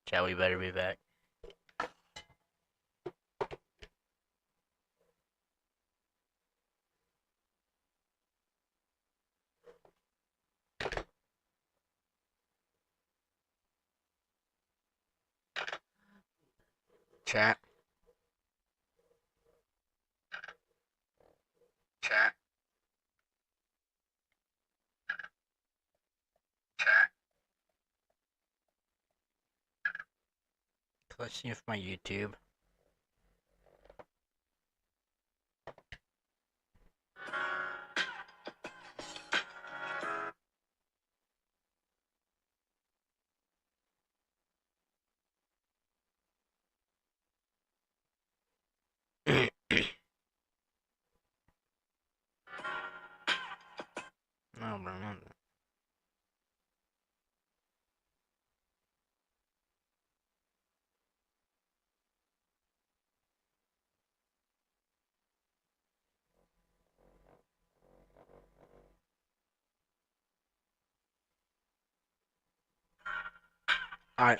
Chat, we better be back. Chat. Chat. Chat. Let's see if my YouTube. No, bro, no. Alright,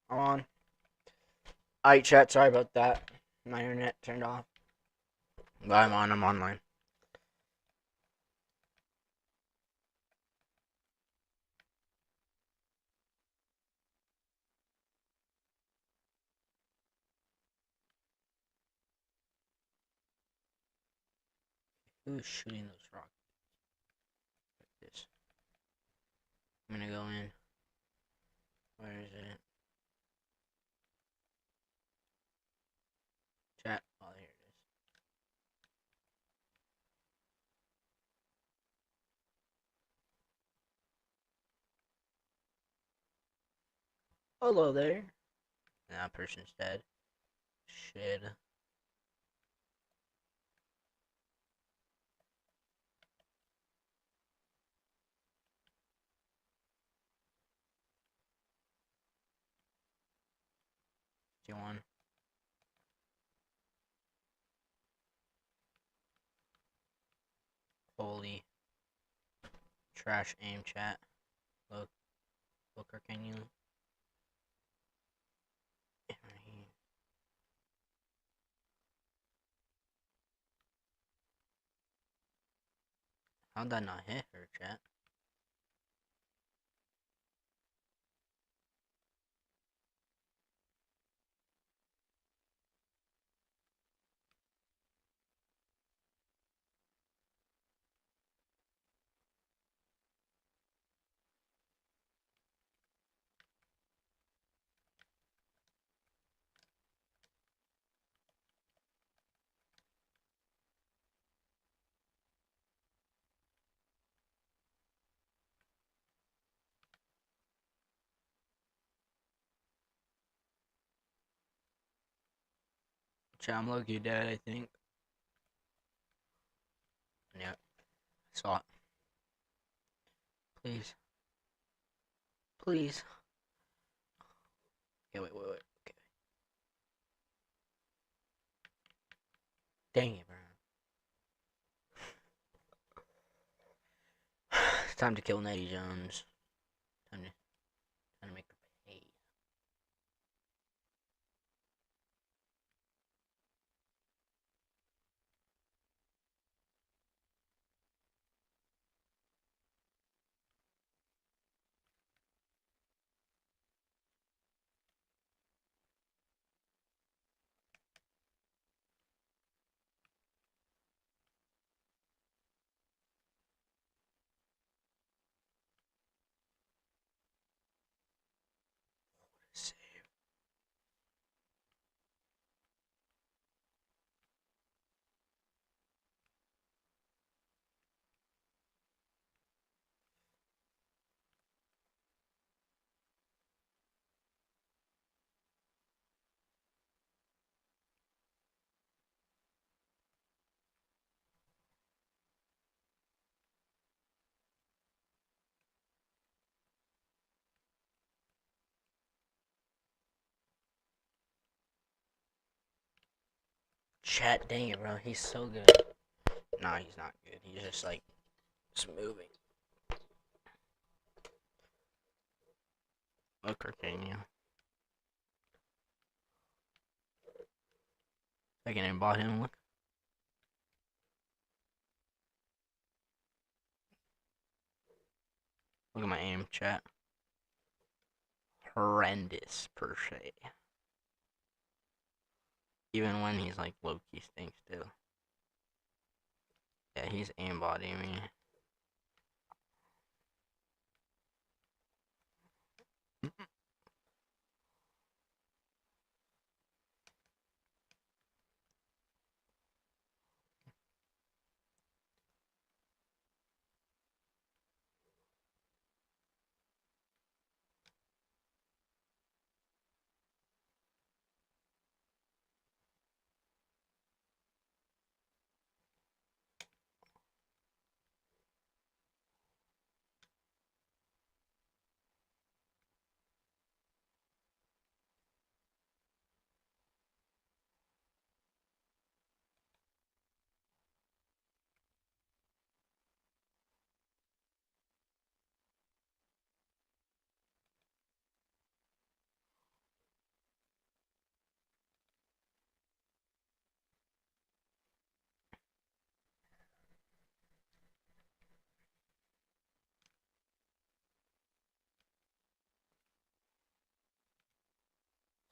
I'm on. Alright, chat, sorry about that. My internet turned off. But I'm online. Who's shooting those rockets? Like this. I'm gonna go in. Where is it? Chat. Oh, here it is. Hello there. That person's dead. Shit. Do you want? Holy trash aim, chat. Look, or can you? How'd that not hit her, chat? Chat, I'm lucky dead, I think. Yep. Saw it. Please. Please. Okay, wait. Okay. Dang it, bro. It's time to kill Nettie Jones. Time to make her pay. Save. Chat, dang it, bro. He's so good. Nah, he's not good. He's just like, just moving. Look, can you? I can aimbot him. Look. Look at my aim, chat. Horrendous per se. Even when he's like low-key stinks too. Yeah, he's aimbotting me.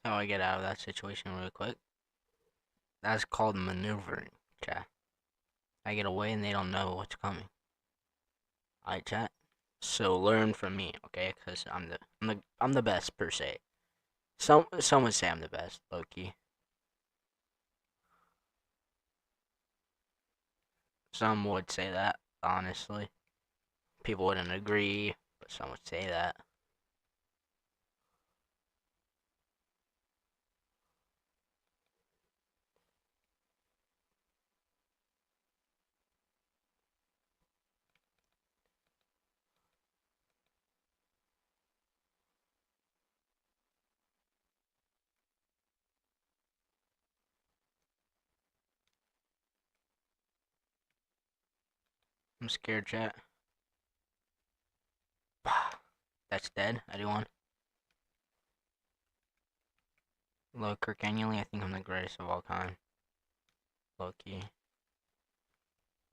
How I get out of that situation really quick? That's called maneuvering, chat. I get away and they don't know what's coming. Alright, chat. So learn from me, okay? Cause I'm the best per se. Some would say I'm the best, Loki. Some would say that, honestly. People wouldn't agree, but some would say that. I'm scared, chat. That's dead. Anyone? Look, Kirk annually, I think I'm the greatest of all time. Loki.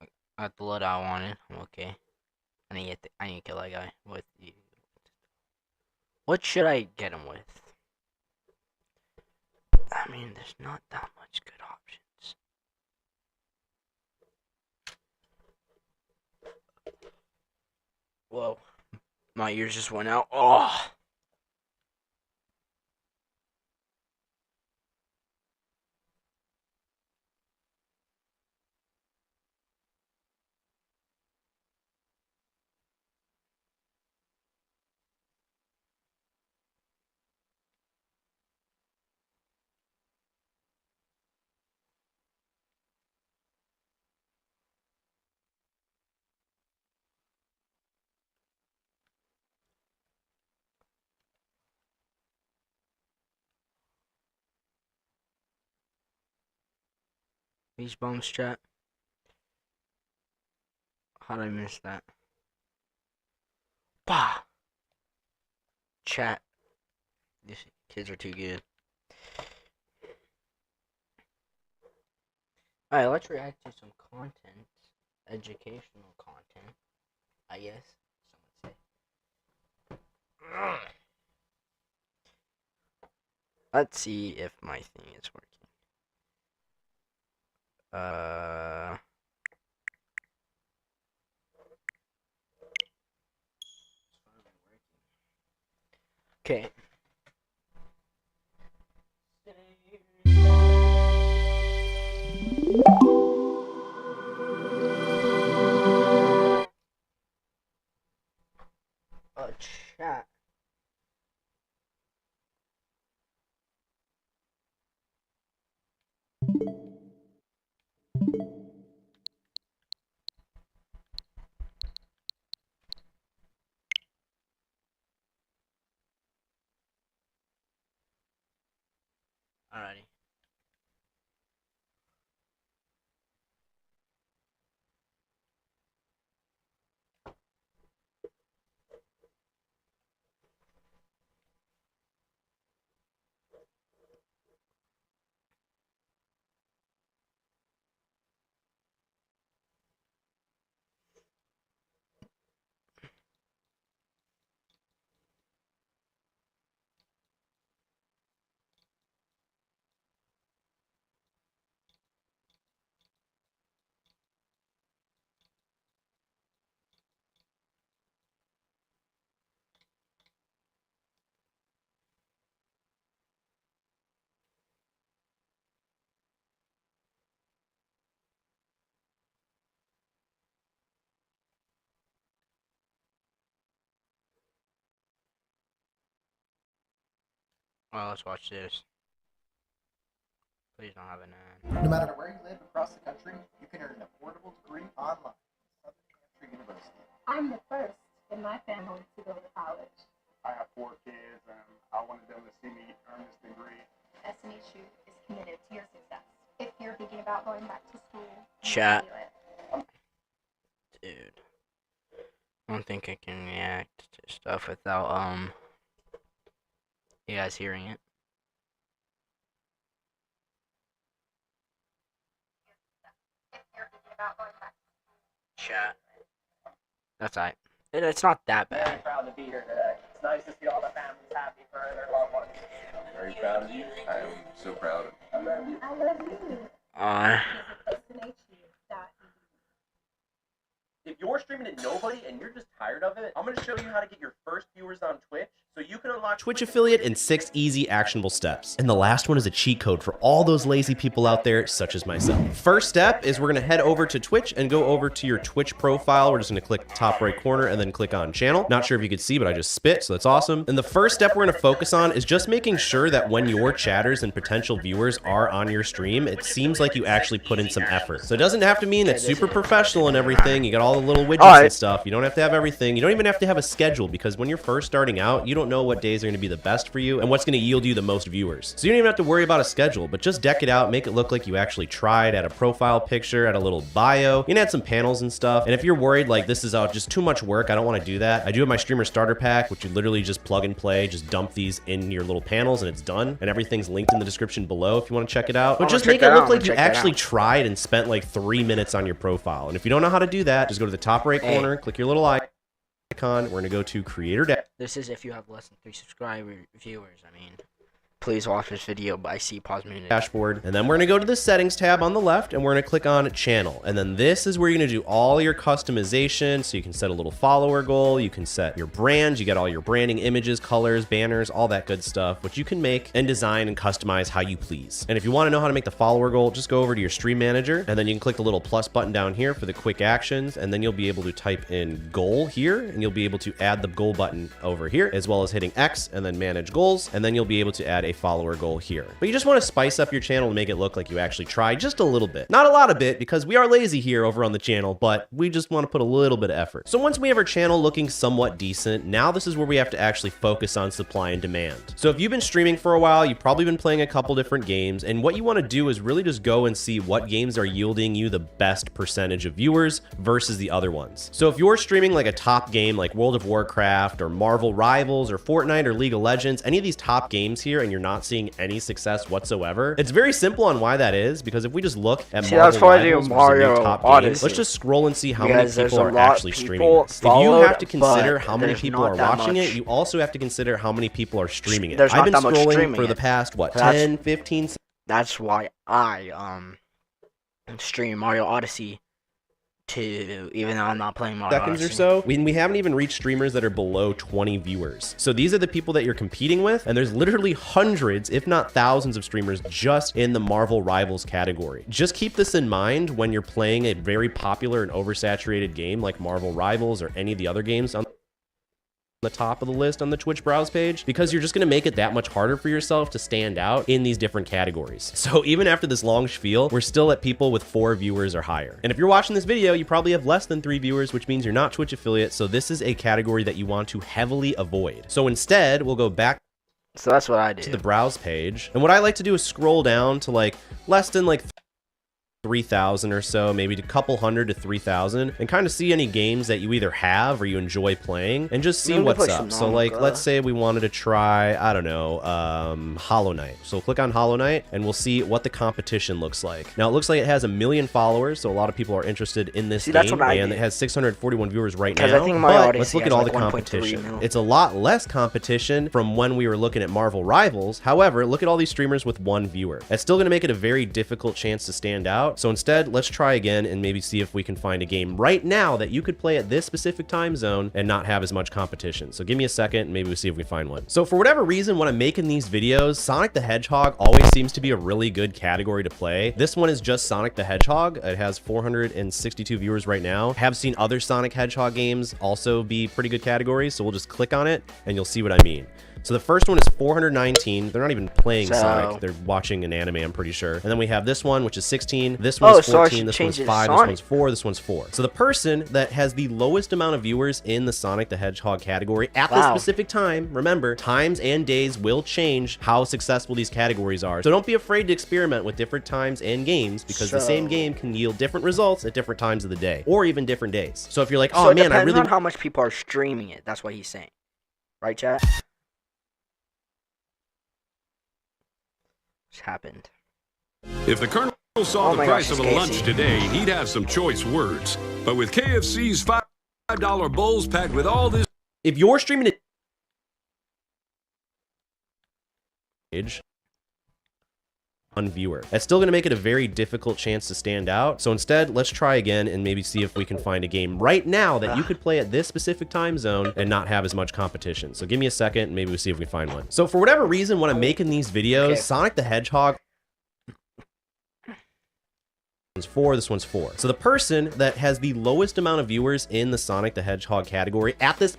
I got the load I wanted. I'm okay. I need to kill that guy with you. What should I get him with? I mean, there's not that much good options. Whoa. My ears just went out. Oh! These bombs, chat. How did I miss that? Bah! Chat. These kids are too good. Alright, let's react to some content. Educational content, I guess some would say. Let's see if my thing is working. Okay. Chat. Alrighty. Well, let's watch this. Please don't have an ad. No matter where you live across the country, you can earn an affordable degree online at Southern New Hampshire University. I'm the first in my family to go to college. I have 4 kids, and I wanted them to see me earn this degree. SNHU is committed to your success. If you're thinking about going back to school, Chat. do it. Dude, I don't think I can react to stuff without you guys hearing it. If you're thinking about going back to Chat. That's alright. It's not that Very bad. proud to be here today. It's nice to see all the families happy for their loved ones. Very proud of you. I am so proud of you. I love you. I love you. Uh, If you're streaming to nobody and you're just tired of it, I'm going to show you how to get your first viewers on Twitch so you can unlock Twitch affiliate in 6 easy actionable steps. And the last one is a cheat code for all those lazy people out there such as myself. First step is we're gonna head over to Twitch and go over to your Twitch profile. We're just gonna click top right corner and then click on channel. Not sure if you could see, but I just spit, so that's awesome. And the first step we're gonna focus on is just making sure that when your chatters and potential viewers are on your stream, it seems like you actually put in some effort. So it doesn't have to mean it's super professional and everything. You got all the little widgets and stuff. You don't have to have everything. You don't even have to have a schedule, because when you're first starting out, you don't know what days are gonna be the best for you and what's going to yield you the most viewers. So you don't even have to worry about a schedule, but just deck it out, make it look like you actually tried, add a profile picture, add a little bio, you can add some panels and stuff. And if you're worried like this is just too much work, I don't want to do that, I do have my streamer starter pack, which you literally just plug and play, just dump these in your little panels and it's done. And everything's linked in the description below if you want to check it out. But just make it look like you actually tried and spent like 3 minutes on your profile. And if you don't know how to do that, just go to the top right corner, click your little icon. We're going to go to creator dash. this is if you have less than 3 viewers. I mean, please watch this video, but I see pause minute. Dashboard, and then we're going to go to the settings tab on the left and we're going to click on channel, and then this is where you're going to do all your customization. So you can set a little follower goal, you can set your brand, you get all your branding, images, colors, banners, all that good stuff, which you can make and design and customize how you please. And if you want to know how to make the follower goal, just go over to your stream manager and then you can click the little plus button down here for the quick actions, and then you'll be able to type in goal here and you'll be able to add the goal button over here, as well as hitting X and then manage goals, and then you'll be able to add a follower goal here. But you just want to spice up your channel to make it look like you actually tried just a little bit. Not a lot of bit, because we are lazy here over on the channel, but we just want to put a little bit of effort. So once we have our channel looking somewhat decent, now this is where we have to actually focus on supply and demand. So if you've been streaming for a while, you've probably been playing a couple different games, and what you want to do is really just go and see what games are yielding you the best percentage of viewers versus the other ones. So if you're streaming like a top game like World of Warcraft or Marvel Rivals or Fortnite or League of Legends, any of these top games here, and you're not seeing any success whatsoever, it's very simple on why that is, because if we just look at Marvel Rivals, Mario top Odyssey. games, let's just scroll and see how Because many there's people a are lot actually of streaming people this. If you followed, have to consider but how many there's people not are that watching much. it, you also have to consider how many people are streaming it. There's I've not been that much scrolling streaming for the it. past, what, That's- 10, 15 That's why I stream Mario Odyssey to, even though I'm not playing Mario seconds Odyssey. or so. We haven't even reached streamers that are below 20 viewers. So these are the people that you're competing with, and there's literally hundreds, if not thousands of streamers just in the Marvel Rivals category. Just keep this in mind when you're playing a very popular and oversaturated game like Marvel Rivals or any of the other games on the top of the list on the Twitch browse page, because you're just going to make it that much harder for yourself to stand out in these different categories. So even after this long spiel, we're still at people with 4 viewers or higher. And if you're watching this video, you probably have less than 3 viewers, which means you're not Twitch affiliate. So this is a category that you want to heavily avoid. So instead, we'll go back So that's what I do. to the browse page. And what I like to do is scroll down to like less than like 3,000 or so, maybe a couple hundred to 3,000, and kind of see any games that you either have or you enjoy playing, and just see Maybe what's play up. some So like, Nonga. let's say we wanted to try, I don't know, Hollow Knight. So click on Hollow Knight and we'll see what the competition looks like. Now it looks like it has 1 million followers, so a lot of people are interested in this See, game, that's what I and do. it has 641 viewers right Because now. I think Mario But let's Odyssey look at has all like the 1.3 competition. mil. It's a lot less competition from when we were looking at Marvel Rivals. However, look at all these streamers with 1 viewer. That's still going to make it a very difficult chance to stand out. So instead, let's try again and maybe see if we can find a game right now that you could play at this specific time zone and not have as much competition. So give me a second and maybe we'll see if we find one. So for whatever reason, when I'm making these videos, Sonic the Hedgehog always seems to be a really good category to play. This one is just Sonic the Hedgehog. It has 462 viewers right now. I have seen other Sonic Hedgehog games also be pretty good categories, so we'll just click on it and you'll see what I mean. So the first one is 419. They're not even playing So- Sonic. They're watching an anime, I'm pretty sure. And then we have this one, which is 16. This one's so I 14. should This change one's it to 5. This Sonic. one's 4. This one's 4. So the person that has the lowest amount of viewers in the Sonic the Hedgehog category at this Wow. specific time, remember, times and days will change how successful these categories are. So don't be afraid to experiment with different times and games, because the same So- game can yield different results at different times of the day, or even different days. So if you're like, So oh it man, I depends really on how much people are streaming it. That's what he's saying. Right, chat? What's happened? If the Colonel saw Oh the my price gosh, of it's a lunch Casey. today, he'd have some choice words. But with KFC's $5 bowls packed with all this if you're streaming it one viewer, that's still going to make it a very difficult chance to stand out. So instead, let's try again and maybe see if we can find a game right now that you could play at this specific time zone and not have as much competition. So give me a second and maybe we'll see if we can find one. So for whatever reason, when I'm making these videos, Okay. Sonic the Hedgehog, one's 4, this one's 4. So the person that has the lowest amount of viewers in the Sonic the Hedgehog category at this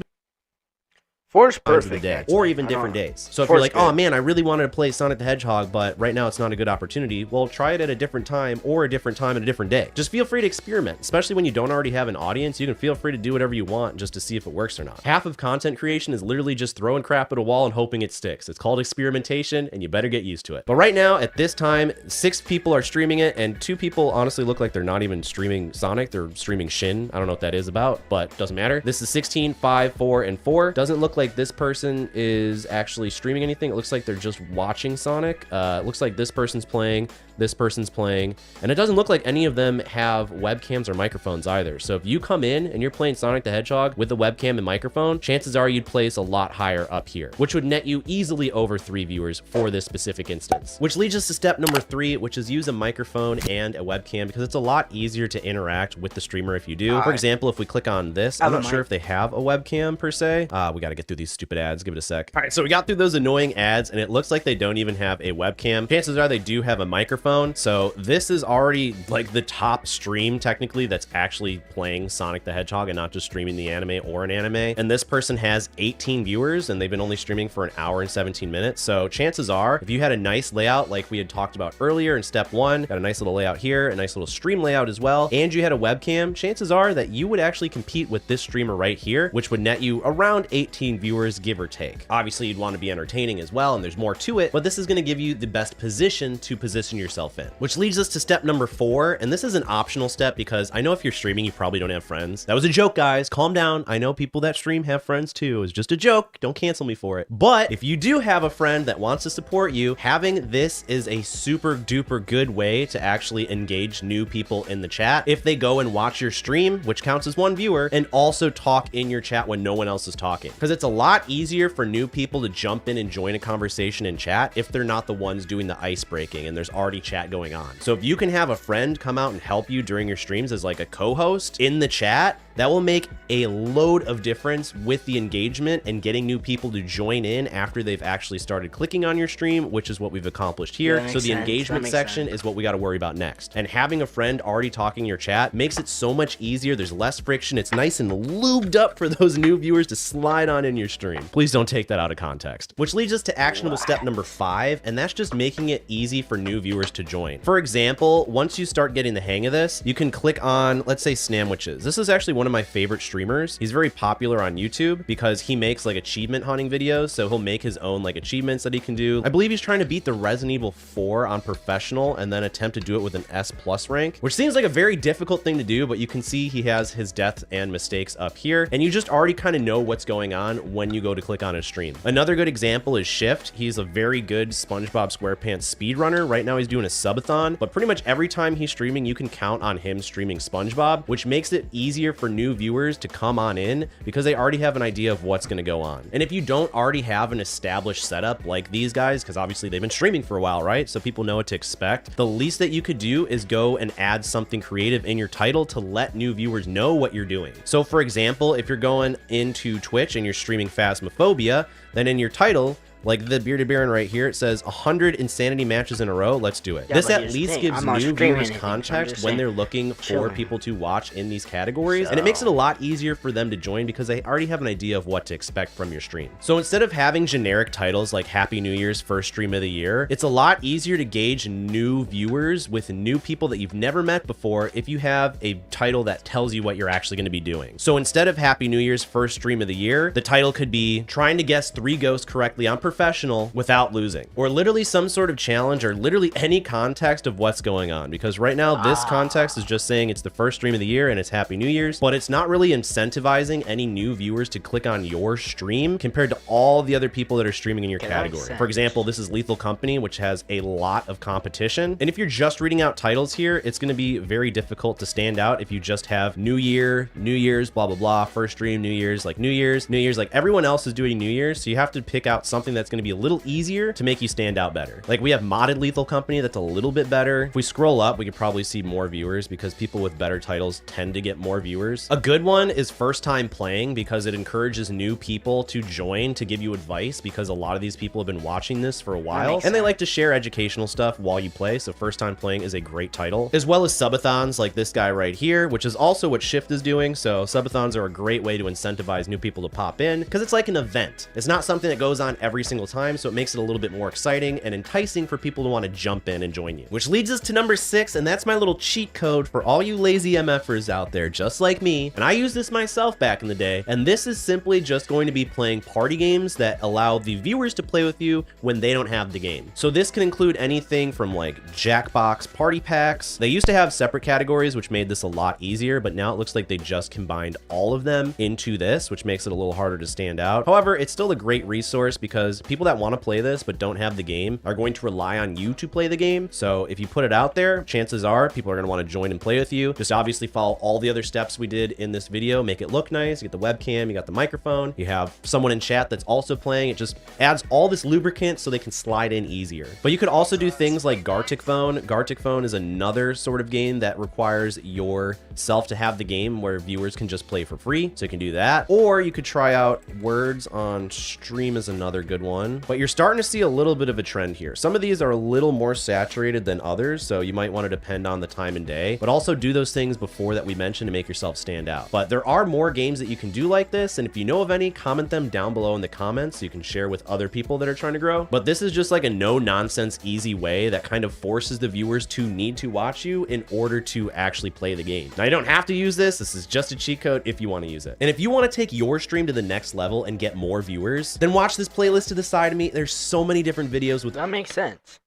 4 is times of the perfect. day, actually. or even I don't different know. days. So if Four's you're like, oh good. man, I really wanted to play Sonic the Hedgehog, but right now it's not a good opportunity, well, try it at a different time or a different time at a different day. Just feel free to experiment, especially when you don't already have an audience. You can feel free to do whatever you want just to see if it works or not. Half of content creation is literally just throwing crap at a wall and hoping it sticks. It's called experimentation, and you better get used to it. But right now, at this time, 6 people are streaming it, and 2 people honestly look like they're not even streaming Sonic. They're streaming Shin. I don't know what that is about, but doesn't matter. This is 16, 5, 4, and 4. Doesn't look like this person is actually streaming anything. It looks like they're just watching Sonic. It looks like this person's playing, this person's playing, and it doesn't look like any of them have webcams or microphones either. So if you come in and you're playing Sonic the Hedgehog with a webcam and microphone, chances are you'd place a lot higher up here, which would net you easily over 3 viewers for this specific instance. Which leads us to step number 3, which is use a microphone and a webcam, because it's a lot easier to interact with the streamer if you do. For example, if we click on this, I'm not sure if they have a webcam per se. We got to get through these stupid ads. Give it a sec. All right, so we got through those annoying ads, and it looks like they don't even have a webcam. Chances are they do have a microphone. So this is already like the top stream technically that's actually playing Sonic the Hedgehog and not just streaming the anime or an anime. And this person has 18 viewers, and they've been only streaming for an hour and 17 minutes. So chances are, if you had a nice layout like we had talked about earlier in step 1, got a nice little layout here, a nice little stream layout as well, and you had a webcam, chances are that you would actually compete with this streamer right here, which would net you around 18 viewers, give or take. Obviously, you'd want to be entertaining as well, and there's more to it, but this is going to give you the best position to position yourself in. Which leads us to step number 4, and this is an optional step because I know if you're streaming, you probably don't have friends. That was a joke, guys. Calm down. I know people that stream have friends too. It was just a joke. Don't cancel me for it. But if you do have a friend that wants to support you, having this is a super duper good way to actually engage new people in the chat if they go and watch your stream, which counts as 1 viewer, and also talk in your chat when no one else is talking. Because it's a lot easier for new people to jump in and join a conversation in chat if they're not the ones doing the ice breaking and there's already chat going on. So if you can have a friend come out and help you during your streams as like a co-host in the chat, that will make a load of difference with the engagement and getting new people to join in after they've actually started clicking on your stream, which is what we've accomplished here. That So makes the sense. engagement That makes section sense. is what we got to worry about next. And having a friend already talking in your chat makes it so much easier. There's less friction. It's nice and lubed up for those new viewers to slide on in your stream. Please don't take that out of context. Which leads us to actionable step number 5, and that's just making it easy for new viewers to join. For example, once you start getting the hang of this, you can click on, let's say, Snamwiches. This is actually one of my favorite streamers. He's very popular on YouTube because he makes like achievement hunting videos, so he'll make his own like achievements that he can do. I believe he's trying to beat the Resident Evil 4 on professional and then attempt to do it with an S+ rank, which seems like a very difficult thing to do, but you can see he has his deaths and mistakes up here, and you just already kind of know what's going on when you go to click on his stream. Another good example is Shift. He's a very good SpongeBob SquarePants speedrunner. Right now he's doing a subathon, but pretty much every time he's streaming, you can count on him streaming SpongeBob, which makes it easier for new viewers to come on in because they already have an idea of what's going to go on. And if you don't already have an established setup like these guys, because obviously they've been streaming for a while, right? So people know what to expect. The least that you could do is go and add something creative in your title to let new viewers know what you're doing. So for example, if you're going into Twitch and you're streaming Phasmophobia, then in your title, Like the Bearded Baron right here, it says 100 insanity matches in a row. Let's do it. Yeah, This but at here's the least thing, gives I'm not new streaming viewers anything, so I'm context just when saying, they're looking for chilling. people to watch in these categories. So- And it makes it a lot easier for them to join because they already have an idea of what to expect from your stream. So instead of having generic titles like Happy New Year's first stream of the year, it's a lot easier to gauge new viewers with new people that you've never met before if you have a title that tells you what you're actually going to be doing. So instead of Happy New Year's first stream of the year, the title could be trying to guess 3 ghosts correctly on professional without losing, or literally some sort of challenge, or literally any context of what's going on. Because right now this context is just saying it's the first stream of the year and it's Happy New Year's, but it's not really incentivizing any new viewers to click on your stream compared to all the other people that are streaming in your category. For example, this is Lethal Company, which has a lot of competition. And if you're just reading out titles here, it's going to be very difficult to stand out if you just have New Year, New Year's, blah, blah, blah, first stream, New Year's, like New Year's, like everyone else is doing New Year's. So you have to pick out something that's going to be a little easier to make you stand out better. Like we have modded Lethal Company that's a little bit better. If we scroll up, we could probably see more viewers because people with better titles tend to get more viewers. A good one is first time playing because it encourages new people to join to give you advice, because a lot of these people have been watching this for a while and they like to share educational stuff while you play. So first time playing is a great title, as well as subathons like this guy right here, which is also what Shift is doing. So subathons are a great way to incentivize new people to pop in because it's like an event. It's not something that goes on every single time, so it makes it a little bit more exciting and enticing for people to want to jump in and join you. Which leads us to number 6, and that's my little cheat code for all you lazy MFers out there just like me. And I used this myself back in the day, and this is simply just going to be playing party games that allow the viewers to play with you when they don't have the game. So this can include anything from like Jackbox party packs. They used to have separate categories, which made this a lot easier, but now it looks like they just combined all of them into this, which makes it a little harder to stand out. However, it's still a great resource because people that want to play this but don't have the game are going to rely on you to play the game. So if you put it out there, chances are people are going to want to join and play with you. Just obviously follow all the other steps we did in this video, make it look nice. You get the webcam, you got the microphone, you have someone in chat that's also playing. It just adds all this lubricant so they can slide in easier. But you could also do things like Gartic Phone. Gartic Phone is another sort of game that requires yourself to have the game where viewers can just play for free. So you can do that. Or you could try out Words on Stream is another good one. But you're starting to see a little bit of a trend here. Some of these are a little more saturated than others, so you might want to depend on the time and day, but also do those things before that we mentioned to make yourself stand out. But there are more games that you can do like this, and if you know of any, comment them down below in the comments so you can share with other people that are trying to grow. But this is just like a no-nonsense, easy way that kind of forces the viewers to need to watch you in order to actually play the game. Now, you don't have to use this. This is just a cheat code if you want to use it. And if you want to take your stream to the next level and get more viewers, then watch this playlist to the side of me. There's so many different videos with... That makes sense.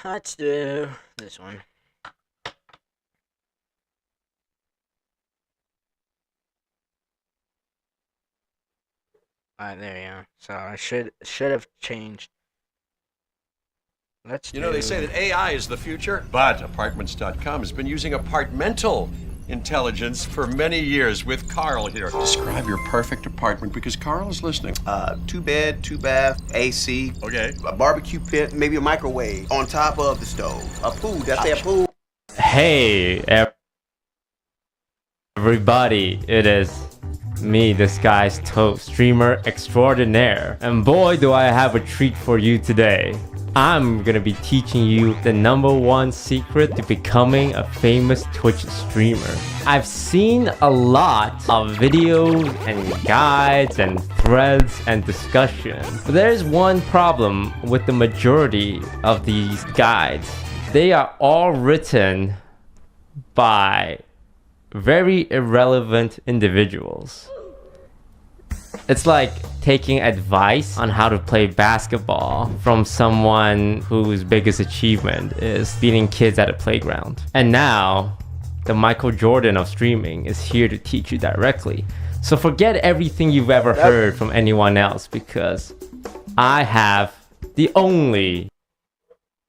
Let's do this one. Alright, there you go. So I should have changed. Let's You know, they say that AI is the future, but Apartments.com has been using apartmental intelligence for many years with Carl here. Describe your perfect apartment because Carl is listening. 2 bed, 2 bath, AC. Okay. A barbecue pit, maybe a microwave on top of the stove. A pool, did I say a pool? Hey, everybody, it is me, this guy's streamer extraordinaire. And boy, do I have a treat for you today. I'm gonna be teaching you the #1 secret to becoming a famous Twitch streamer. I've seen a lot of videos and guides and threads and discussion. But there's one problem with the majority of these guides. They are all written by very irrelevant individuals. It's like taking advice on how to play basketball from someone whose biggest achievement is beating kids at a playground. And now, the Michael Jordan of streaming is here to teach you directly. So forget everything you've ever heard from anyone else, because I have the only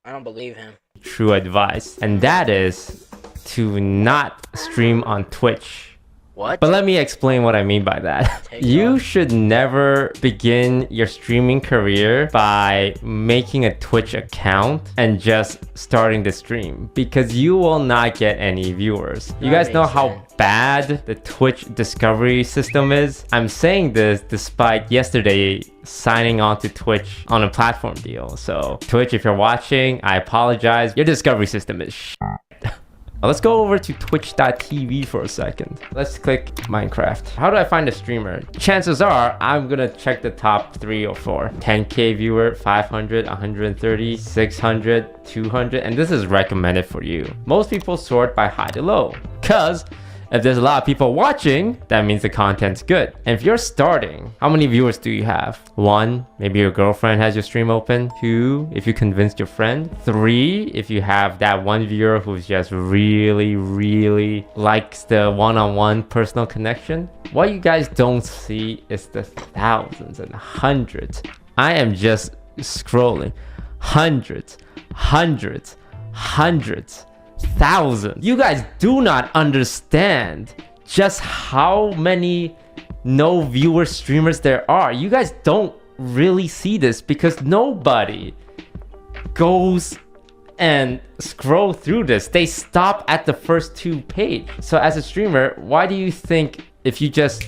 I don't believe him. true advice, and that is to not stream on Twitch What? But let me explain what I mean by that. You should never begin your streaming career by making a Twitch account and just starting the stream, because you will not get any viewers. You guys know how bad the Twitch discovery system is? I'm saying this despite yesterday signing on to Twitch on a platform deal. So Twitch, if you're watching, I apologize. Your discovery system is shit. Let's go over to twitch.tv for a second. Let's click Minecraft. How do I find a streamer? Chances are I'm gonna check the top 3 or 4. 10k viewer, 500, 130, 600, 200, and this is recommended for you. Most people sort by high to low, cause if there's a lot of people watching, that means the content's good. And if you're starting, how many viewers do you have? 1, maybe your girlfriend has your stream open. 2, if you convinced your friend. 3, if you have that one viewer who's just really likes the one-on-one personal connection. What you guys don't see is the thousands and hundreds. I am just scrolling. Hundreds, thousands. You guys do not understand just how many no viewer streamers there are. You guys don't really see this because nobody goes and scroll through this. They stop at the first 2 pages. So as a streamer, why do you think if you just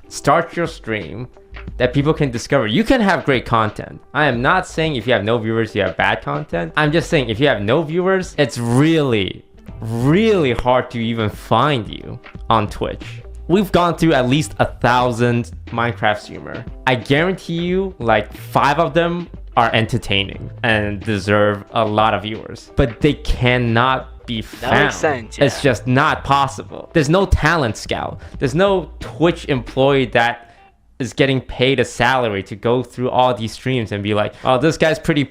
start your stream that people can discover? You can have great content. I am not saying if you have no viewers, you have bad content. I'm just saying if you have no viewers, it's really hard to even find you on Twitch. We've gone through at least 1,000 Minecraft streamer. I guarantee you like 5 of them are entertaining and deserve a lot of viewers, but they cannot be found. That makes sense, yeah. It's just not possible. There's no talent scout. There's no Twitch employee that is getting paid a salary to go through all these streams and be like, oh, this guy's pretty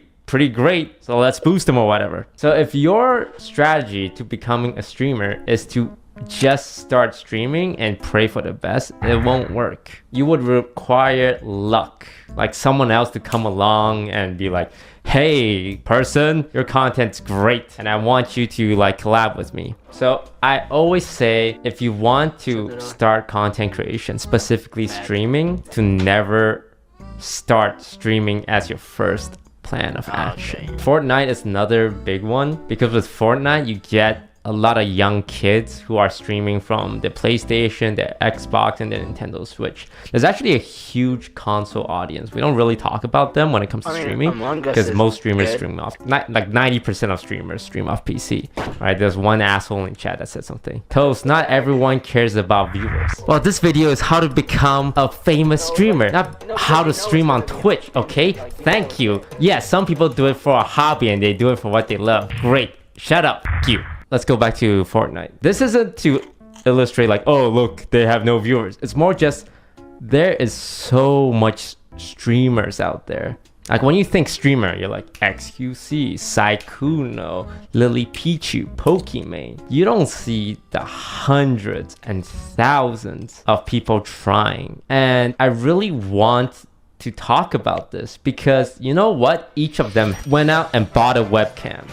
great, so let's boost him or whatever. So if your strategy to becoming a streamer is to just start streaming and pray for the best, it won't work. You would require luck, like someone else to come along and be like, hey person, your content's great and I want you to like collab with me. So I always say, if you want to start content creation, specifically streaming, to never start streaming as your first plan of action. Fortnite is another big one, because with Fortnite you get a lot of young kids who are streaming from the PlayStation, the Xbox, and the Nintendo Switch. There's actually a huge console audience. We don't really talk about them when it comes to streaming, because most streamers stream off, like 90% of streamers stream off PC. Right? There's one asshole in chat that said something. Toast, not everyone cares about viewers. Well, this video is how to become a famous streamer, not how to stream on Twitch, okay? Thank you. Yeah, some people do it for a hobby and they do it for what they love. Great. Shut up. F you. Let's go back to Fortnite. This isn't to illustrate like, oh, look, they have no viewers. It's more just there is so much streamers out there. Like when you think streamer, you're like XQC, Saikuno, Lily Pichu, Pokimane. You don't see the hundreds and thousands of people trying. And I really want to talk about this because you know what? Each of them went out and bought a webcam.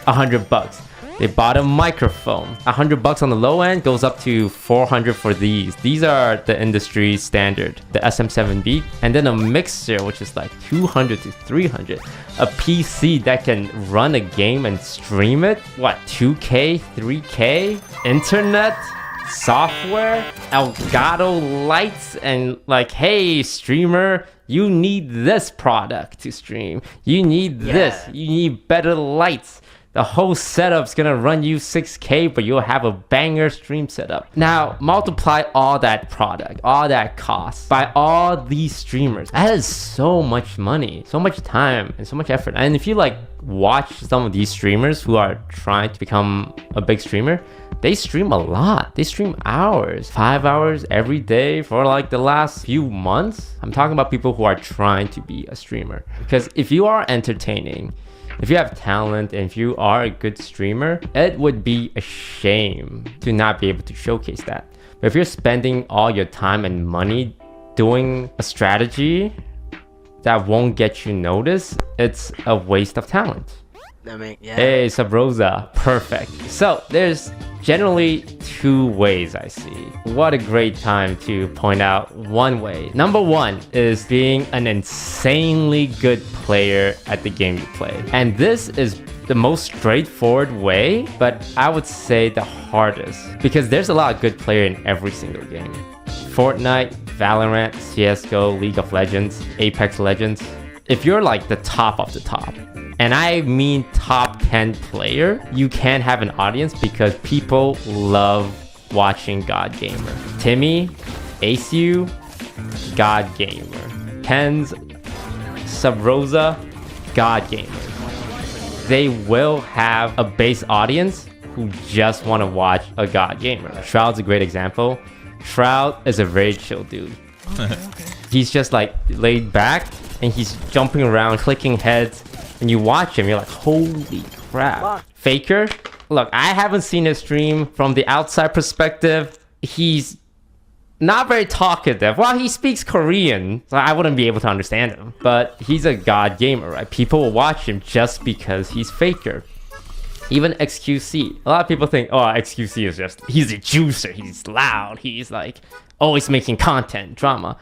$100. They bought a microphone. $100 on the low end goes up to $400 for these. These are the industry standard, the SM7B, and then a mixer, which is like $200 to $300. A PC that can run a game and stream it. What? 2K, 3K, internet, software, Elgato lights, and like, hey, streamer, you need this product to stream. You need this. You need better lights. The whole setup's gonna run you 6K, but you'll have a banger stream setup. Now, multiply all that product, all that cost by all these streamers. That is so much money, so much time, and so much effort. And if you like watch some of these streamers who are trying to become a big streamer, they stream a lot. They stream hours, 5 hours every day for like the last few months. I'm talking about people who are trying to be a streamer. Because if you are entertaining, if you have talent, and if you are a good streamer, it would be a shame to not be able to showcase that. But if you're spending all your time and money doing a strategy that won't get you noticed, it's a waste of talent. Yeah. Hey, Sub Rosa. Perfect. So there's generally two ways I see. What a great time to point out one way. Number one is being an insanely good player at the game you play. And this is the most straightforward way, but I would say the hardest, because there's a lot of good player in every single game. Fortnite, Valorant, CSGO, League of Legends, Apex Legends. If you're like the top of the top, and I mean top 10 player, you can have an audience because people love watching God Gamer. Timmy, ACU, God Gamer. Pens, Sub Rosa, God Gamer. They will have a base audience who just want to watch a God Gamer. Shroud's a great example. Shroud is a very chill dude. He's just like laid back and he's jumping around, clicking heads, and you watch him, you're like, holy crap. Faker, look, I haven't seen his stream. From the outside perspective, he's not very talkative. Well, he speaks Korean, so I wouldn't be able to understand him. But he's a God Gamer, right? People will watch him just because he's Faker. Even XQC. A lot of people think, oh, XQC is just, he's a juicer, he's loud, he's like always making content, drama.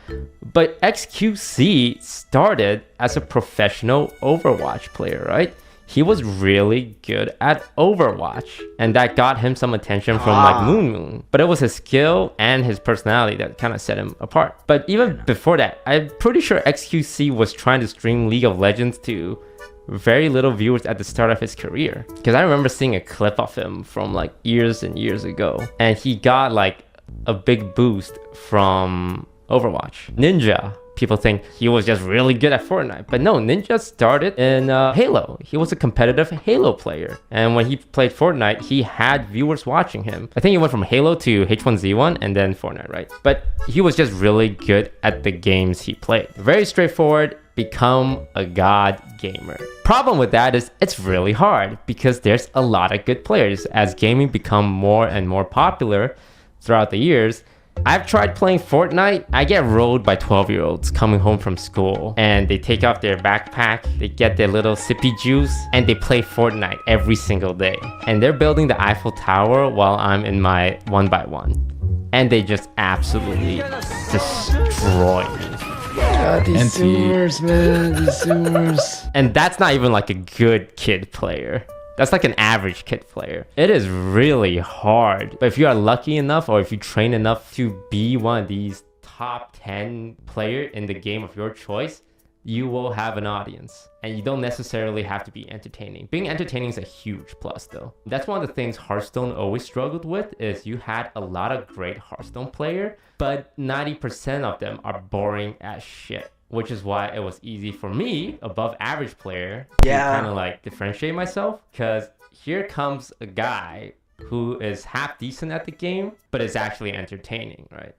But XQC started as a professional Overwatch player, right? He was really good at Overwatch, and that got him some attention from like Moon. But it was his skill and his personality that kind of set him apart. But even before that, I'm pretty sure XQC was trying to stream League of Legends to very little viewers at the start of his career. Because I remember seeing a clip of him from like years and years ago, and he got like a big boost from Overwatch. Ninja, people think he was just really good at Fortnite, but no, Ninja started in Halo. He was a competitive Halo player, and when he played Fortnite, he had viewers watching him. I think he went from Halo to H1Z1 and then Fortnite, right? But he was just really good at the games he played. Very straightforward. Become a God Gamer. Problem with that is it's really hard because there's a lot of good players. As gaming become more and more popular throughout the years, I've tried playing Fortnite. I get rolled by 12-year-olds coming home from school, and they take off their backpack, they get their little sippy juice, and they play Fortnite every single day. And they're building the Eiffel Tower while I'm in my 1x1. And they just absolutely destroy me. God, these sewers, man, these sewers. And that's not even like a good kid player. That's like an average kid player. It is really hard. But if you are lucky enough, or if you train enough to be one of these top 10 player in the game of your choice, you will have an audience. And you don't necessarily have to be entertaining. Being entertaining is a huge plus though. That's one of the things Hearthstone always struggled with, is you had a lot of great Hearthstone player, but 90% of them are boring as shit. Which is why it was easy for me, above average player, to kind of like differentiate myself. Because here comes a guy who is half decent at the game, but is actually entertaining, right?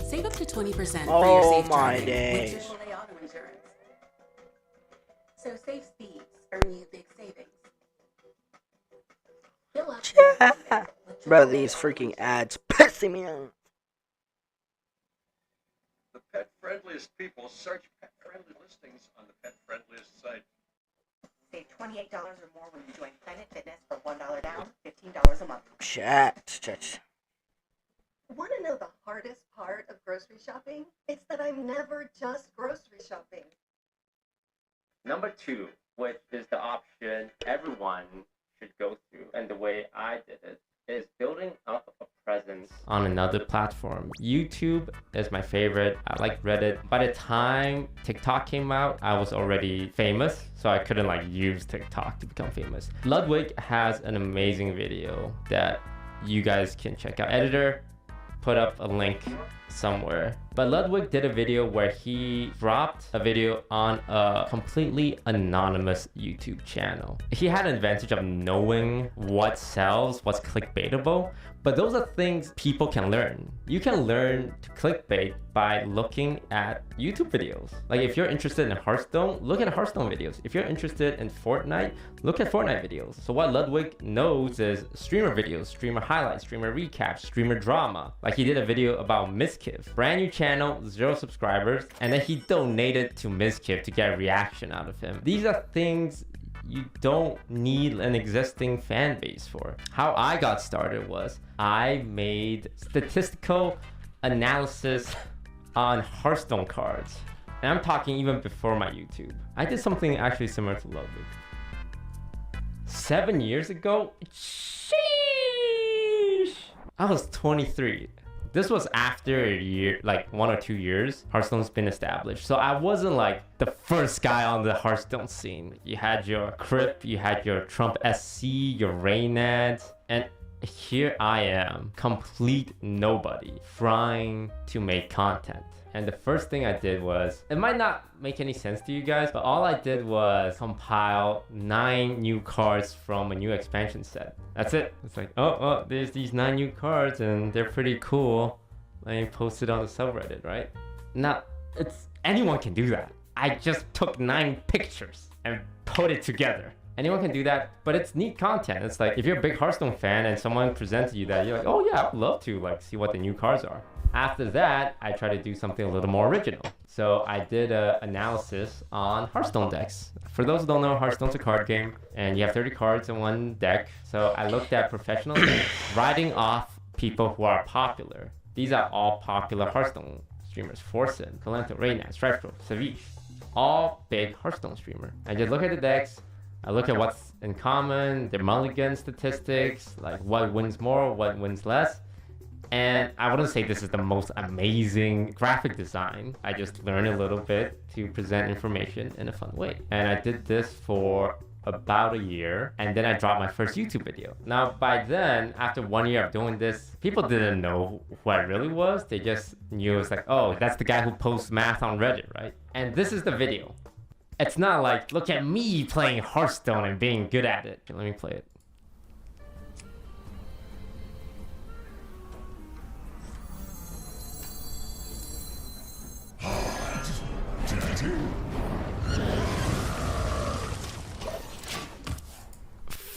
Save up to 20% for your your safe my driving days. with AAA auto insurance. So safe speeds earn you big savings. Fill up Bro, these freaking ads pissing me off. The pet-friendliest people search pet-friendly listings on the pet-friendliest site. Save $28 or more when you join Planet Fitness for $1 down, $15 a month. Chat. Want to know the hardest part of grocery shopping? It's that I'm never just grocery shopping. Number 2, which is the option everyone should go through, and the way I did it, is building up a presence on another platform. YouTube is my favorite. I like Reddit. By the time TikTok came out, I was already famous, so I couldn't like use TikTok to become famous. Ludwig has an amazing video that you guys can check out. Editor, put up a link somewhere. But Ludwig did a video where he dropped a video on a completely anonymous YouTube channel. He had an advantage of knowing what sells, what's clickbaitable, but those are things people can learn. You can learn to clickbait by looking at YouTube videos. Like if you're interested in Hearthstone, look at Hearthstone videos. If you're interested in Fortnite, look at Fortnite videos. So what Ludwig knows is streamer videos, streamer highlights, streamer recaps, streamer drama. Like he did a video about Miskiv, brand new channel, 0 subscribers, and then he donated to Miskiv to get a reaction out of him. These are things you don't need an existing fan base for. How I got started was I made statistical analysis on Hearthstone cards. And I'm talking even before my YouTube. I did something actually similar to Ludwig. 7 years ago? Sheesh! I was 23. This was after a year, like 1 or 2 years, Hearthstone's been established. So I wasn't like the first guy on the Hearthstone scene. You had your Crip, you had your Trump SC, your Reynad, and here I am, complete nobody, trying to make content. And the first thing I did was, it might not make any sense to you guys, but all I did was compile 9 new cards from a new expansion set. That's it. It's like, oh, there's these 9 new cards and they're pretty cool. Let me post it on the subreddit, right? Now, anyone can do that. I just took 9 pictures and put it together. Anyone can do that, but it's neat content. It's like, if you're a big Hearthstone fan and someone presented you that, you're like, oh yeah, I'd love to like see what the new cards are. After that, I try to do something a little more original. So I did an analysis on Hearthstone decks. For those who don't know, Hearthstone's a card game, and you have 30 cards in one deck. So I looked at professional decks, writing off people who are popular. These are all popular Hearthstone streamers. Forsen, Kalento, Reynad, Stripestroke, Savish. All big Hearthstone streamer. I just look at the decks, I look at what's in common, their mulligan statistics, like what wins more, what wins less. And I wouldn't say this is the most amazing graphic design. I just learned a little bit to present information in a fun way. And I did this for about a year, and then I dropped my first YouTube video. Now, by then, after 1 year of doing this, people didn't know who I really was. They just knew it was like, oh, that's the guy who posts math on Reddit, right? And this is the video. It's not like, look at me playing Hearthstone and being good at it. Let me play it.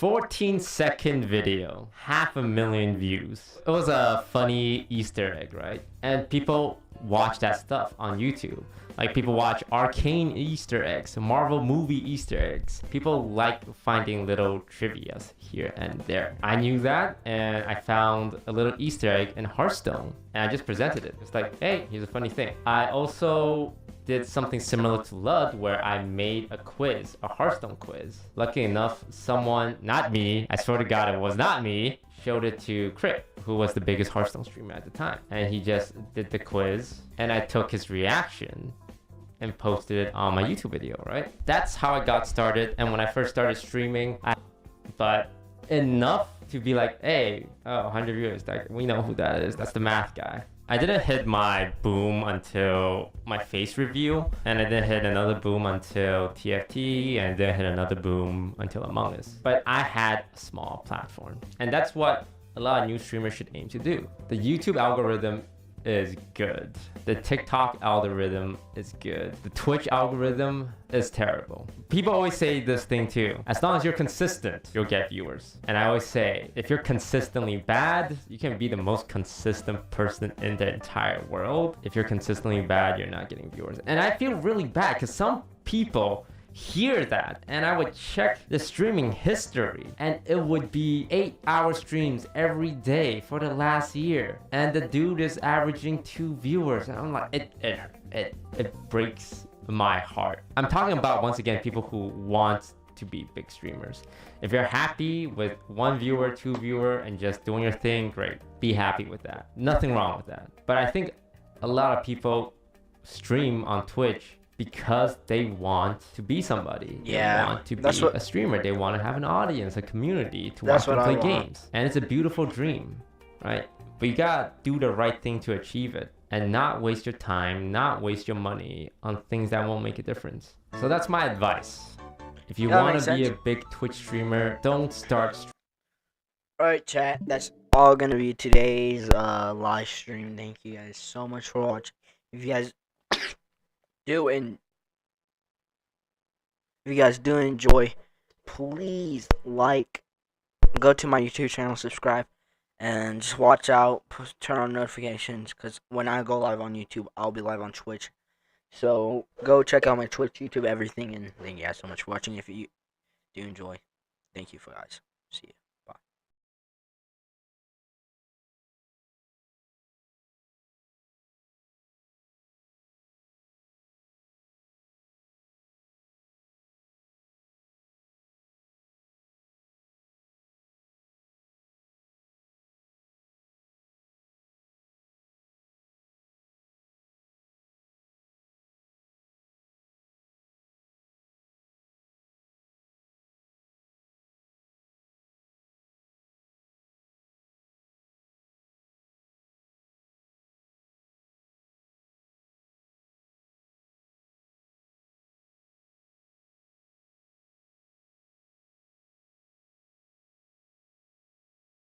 14-second video, 500,000 views. It was a funny Easter egg, right? And people watch that stuff on YouTube. Like, people watch arcane Easter eggs, Marvel movie Easter eggs. People like finding little trivias here and there. I knew that, and I found a little Easter egg in Hearthstone, and I just presented it. It's like, hey, here's a funny thing. I also did something similar to Lud, where I made a quiz, a Hearthstone quiz. Lucky enough, someone, not me, I swear to God it was not me, showed it to Crip, who was the biggest Hearthstone streamer at the time. And he just did the quiz, and I took his reaction and posted it on my YouTube video, right? That's how I got started. And when I first started streaming, but enough to be like, hey, 100 viewers, we know who that is. That's the math guy. I didn't hit my boom until my face review, and I didn't hit another boom until TFT, and then hit another boom until Among Us. But I had a small platform, and that's what a lot of new streamers should aim to do. The YouTube algorithm is good. The TikTok algorithm is good. The Twitch algorithm is terrible. People always say this thing too. As long as you're consistent, you'll get viewers. And I always say, if you're consistently bad, you can be the most consistent person in the entire world. If you're consistently bad, you're not getting viewers. And I feel really bad because some people hear that, and I would check the streaming history, and it would be 8-hour streams every day for the last year, and the dude is averaging 2 viewers, and I'm like, it breaks my heart. I'm talking about, once again, people who want to be big streamers. If you're happy with 1 viewer, 2 viewer, and just doing your thing, great. Be happy with that. Nothing wrong with that. But I think a lot of people stream on Twitch because they want to be somebody. Yeah, they want to be a streamer. They want to have an audience, a community to watch them play games. And it's a beautiful dream, right? But you gotta do the right thing to achieve it, and not waste your time, not waste your money on things that won't make a difference. So that's my advice. If you want to be a big Twitch streamer, don't start. Alright, chat, that's all gonna be today's live stream. Thank you guys so much for watching. If you guys do enjoy, please go to my YouTube channel, subscribe, and just watch out, turn on notifications, because when I go live on YouTube, I'll be live on Twitch. So go check out my Twitch, YouTube, everything, and thank you guys so much for watching. If you Do enjoy. Thank you for guys. See you.